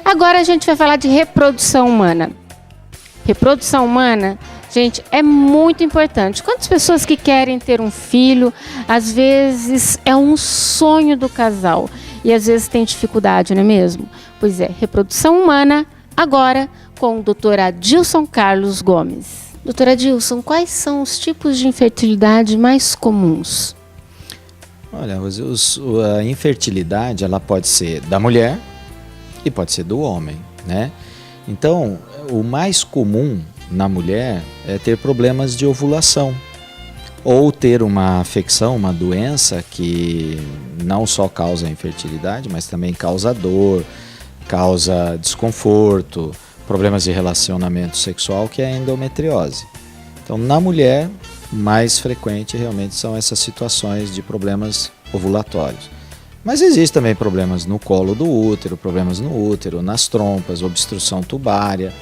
Agora a gente vai falar de reprodução humana. Reprodução humana, gente, é muito importante. Quantas pessoas que querem ter um filho, às vezes é um sonho do casal e às vezes tem dificuldade, não é mesmo? Pois é, reprodução humana, agora com o Dr. Adilson Carlos Gomes. Dr. Adilson, quais são os tipos de infertilidade mais comuns? Olha, a infertilidade ela pode ser da mulher e pode ser do homem, né? Então, o mais comum na mulher é ter problemas de ovulação ou ter uma afecção, uma doença que não só causa infertilidade, mas também causa dor, causa desconforto, problemas de relacionamento sexual, que é a endometriose. Então, na mulher, mais frequente realmente são essas situações de problemas ovulatórios. Mas existem também problemas no colo do útero, problemas no útero, nas trompas, obstrução tubária,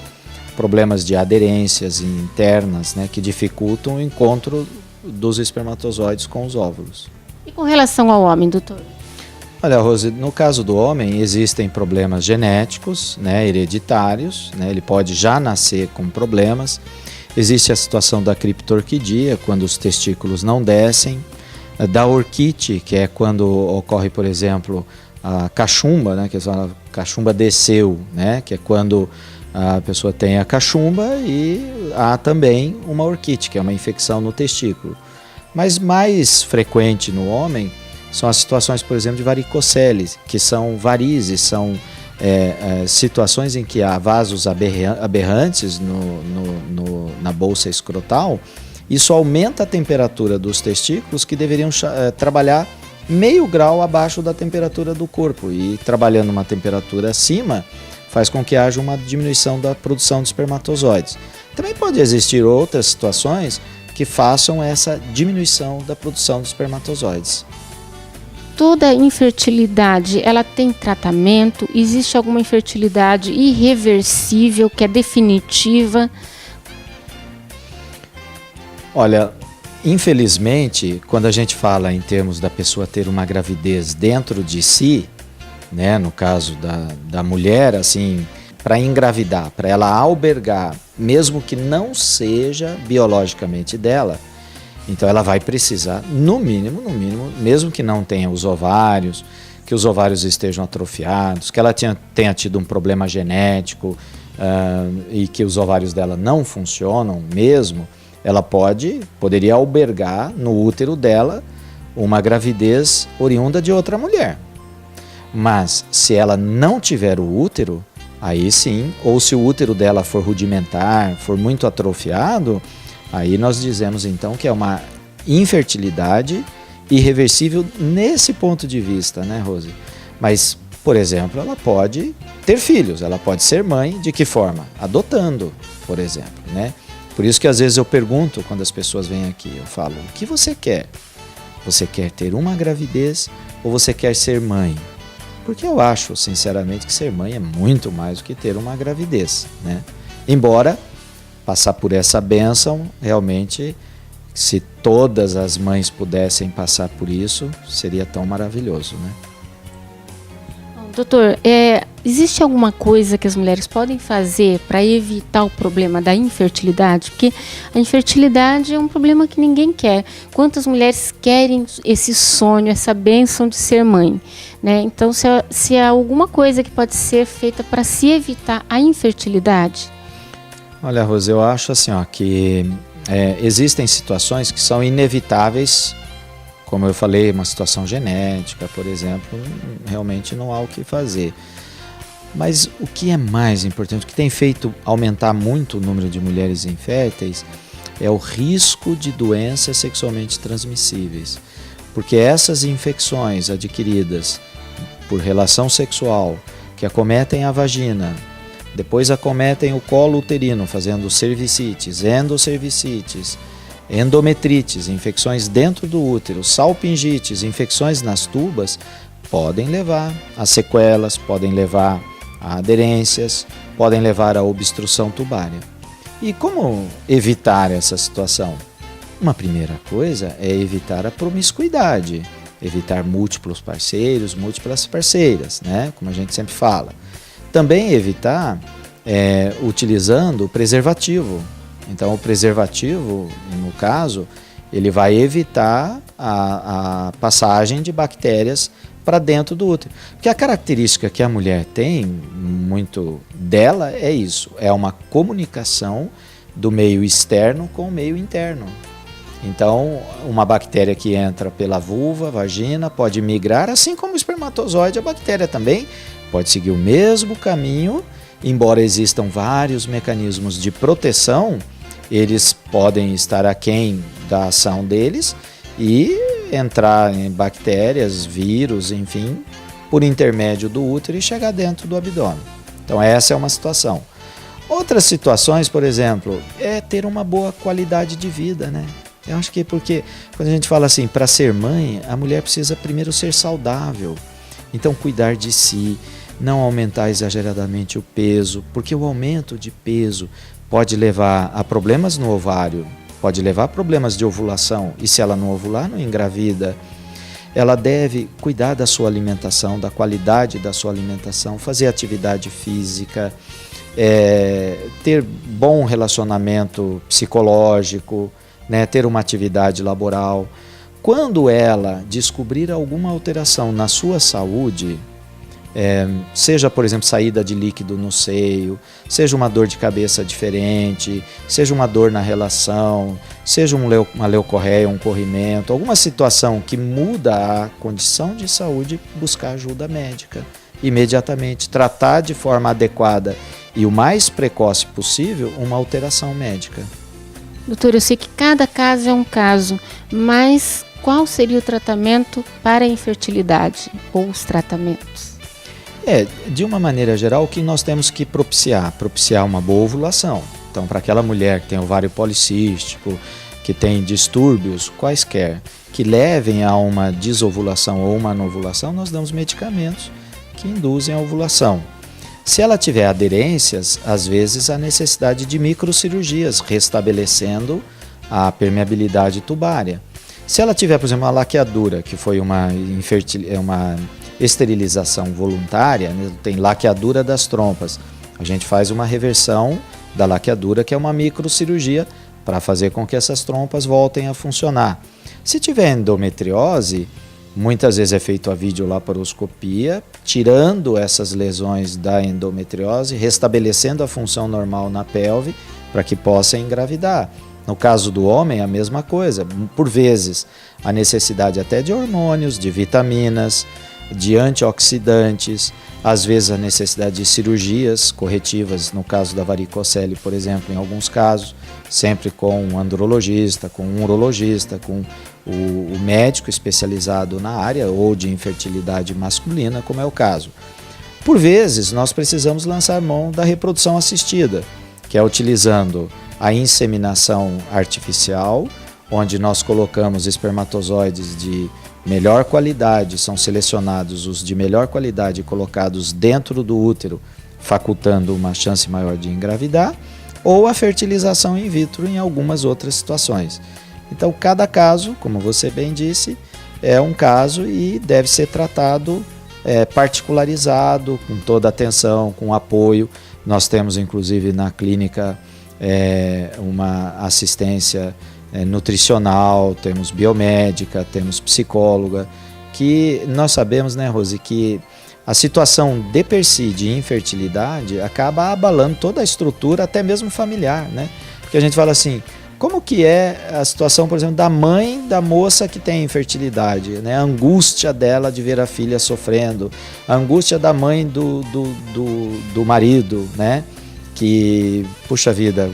problemas de aderências internas, né, que dificultam o encontro dos espermatozoides com os óvulos. E com relação ao homem, doutor? Olha, Rose, no caso do homem existem problemas genéticos, né, hereditários, né, ele pode já nascer com problemas. Existe a situação da criptorquidia, quando os testículos não descem, da orquite, que é quando ocorre, por exemplo, a cachumba, né, que a cachumba desceu, né, que é quando a pessoa tem a cachumba e há também uma orquite, que é uma infecção no testículo. Mas mais frequente no homem são as situações, por exemplo, de varicocele, que são varizes, são situações em que há vasos aberrantes na bolsa escrotal. Isso aumenta a temperatura dos testículos, que deveriam trabalhar meio grau abaixo da temperatura do corpo, e trabalhando uma temperatura acima faz com que haja uma diminuição da produção de espermatozoides. Também pode existir outras situações que façam essa diminuição da produção de espermatozoides. Toda infertilidade, ela tem tratamento? Existe alguma infertilidade irreversível, que é definitiva? Olha, infelizmente, quando a gente fala em termos da pessoa ter uma gravidez dentro de si, né, no caso da mulher, assim, para engravidar, para ela albergar, mesmo que não seja biologicamente dela, então ela vai precisar, no mínimo, mesmo que não tenha os ovários, que os ovários estejam atrofiados, que ela tenha tido um problema genético e que os ovários dela não funcionam mesmo, ela poderia albergar no útero dela uma gravidez oriunda de outra mulher. Mas se ela não tiver o útero, aí sim, ou se o útero dela for rudimentar, for muito atrofiado, aí nós dizemos então que é uma infertilidade irreversível nesse ponto de vista, né, Rose? Mas, por exemplo, ela pode ter filhos, ela pode ser mãe, de que forma? Adotando, por exemplo, né? Por isso que às vezes eu pergunto, quando as pessoas vêm aqui, eu falo, o que você quer? Você quer ter uma gravidez ou você quer ser mãe? Porque eu acho, sinceramente, que ser mãe é muito mais do que ter uma gravidez, né? Embora passar por essa bênção, realmente, se todas as mães pudessem passar por isso, seria tão maravilhoso, né? Doutor, existe alguma coisa que as mulheres podem fazer para evitar o problema da infertilidade? Porque a infertilidade é um problema que ninguém quer. Quantas mulheres querem esse sonho, essa bênção de ser mãe, né? Então, se há alguma coisa que pode ser feita para se evitar a infertilidade? Olha, Rose, eu acho assim, que existem situações que são inevitáveis. Como eu falei, uma situação genética, por exemplo, realmente não há o que fazer. Mas o que é mais importante, o que tem feito aumentar muito o número de mulheres inférteis, é o risco de doenças sexualmente transmissíveis. Porque essas infecções adquiridas por relação sexual, que acometem a vagina, depois acometem o colo uterino, fazendo cervicites, endoscervicites, endometrites, infecções dentro do útero, salpingites, infecções nas tubas, podem levar a sequelas, podem levar a aderências, podem levar a obstrução tubária. E como evitar essa situação? Uma primeira coisa é evitar a promiscuidade, evitar múltiplos parceiros, múltiplas parceiras, né? Como a gente sempre fala. Também evitar utilizando o preservativo. Então, o preservativo, no caso, ele vai evitar a passagem de bactérias para dentro do útero. Porque a característica que a mulher tem, muito dela, é isso. É uma comunicação do meio externo com o meio interno. Então, uma bactéria que entra pela vulva, vagina, pode migrar, assim como o espermatozoide, a bactéria também pode seguir o mesmo caminho, embora existam vários mecanismos de proteção, eles podem estar aquém da ação deles e entrar em bactérias, vírus, enfim, por intermédio do útero e chegar dentro do abdômen. Então essa é uma situação. Outras situações, por exemplo, é ter uma boa qualidade de vida, né? Eu acho que porque quando a gente fala assim, para ser mãe, a mulher precisa primeiro ser saudável. Então cuidar de si, não aumentar exageradamente o peso, porque o aumento de peso pode levar a problemas no ovário, pode levar a problemas de ovulação, e se ela não ovular, não engravida. Ela deve cuidar da sua alimentação, da qualidade da sua alimentação, fazer atividade física, ter bom relacionamento psicológico, né, ter uma atividade laboral. Quando ela descobrir alguma alteração na sua saúde, seja, por exemplo, saída de líquido no seio, seja uma dor de cabeça diferente, seja uma dor na relação, seja uma leucorreia, um corrimento, alguma situação que muda a condição de saúde, buscar ajuda médica imediatamente, tratar de forma adequada e o mais precoce possível uma alteração médica. Doutor, eu sei que cada caso é um caso, mas qual seria o tratamento para a infertilidade ou os tratamentos? De uma maneira geral, o que nós temos que propiciar uma boa ovulação. Então, para aquela mulher que tem ovário policístico, que tem distúrbios quaisquer, que levem a uma desovulação ou uma anovulação, nós damos medicamentos que induzem a ovulação. Se ela tiver aderências, às vezes há necessidade de microcirurgias, restabelecendo a permeabilidade tubária. Se ela tiver, por exemplo, uma laqueadura, que foi uma esterilização voluntária, né? Tem laqueadura das trompas. A gente faz uma reversão da laqueadura, que é uma microcirurgia, para fazer com que essas trompas voltem a funcionar. Se tiver endometriose, muitas vezes é feito a videolaparoscopia, tirando essas lesões da endometriose, restabelecendo a função normal na pelve, para que possa engravidar. No caso do homem, a mesma coisa. Por vezes, a necessidade até de hormônios, de vitaminas, de antioxidantes, às vezes a necessidade de cirurgias corretivas, no caso da varicocele, por exemplo, em alguns casos, sempre com um andrologista, com um urologista, com o médico especializado na área ou de infertilidade masculina, como é o caso. Por vezes, nós precisamos lançar mão da reprodução assistida, que é utilizando a inseminação artificial, onde nós colocamos espermatozoides de melhor qualidade, são selecionados os de melhor qualidade e colocados dentro do útero, facultando uma chance maior de engravidar, ou a fertilização in vitro em algumas outras situações. Então, cada caso, como você bem disse, é um caso e deve ser tratado particularizado, com toda atenção, com apoio. Nós temos, inclusive, na clínica uma assistência nutricional, temos biomédica, temos psicóloga, que nós sabemos, né, Rose, que a situação de per si, de infertilidade, acaba abalando toda a estrutura, até mesmo familiar, né? Porque a gente fala assim, como que é a situação, por exemplo, da mãe da moça que tem infertilidade, né? A angústia dela de ver a filha sofrendo, a angústia da mãe do marido, né? Que, puxa vida,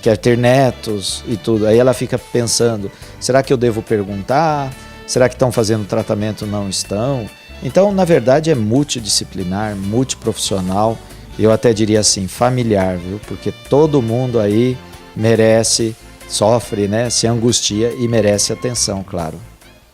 quer ter netos e tudo. Aí ela fica pensando, será que eu devo perguntar? Será que estão fazendo tratamento? Não estão? Então, na verdade, é multidisciplinar, multiprofissional, eu até diria assim, familiar, viu? Porque todo mundo aí merece, sofre, né? Se angustia e merece atenção, claro.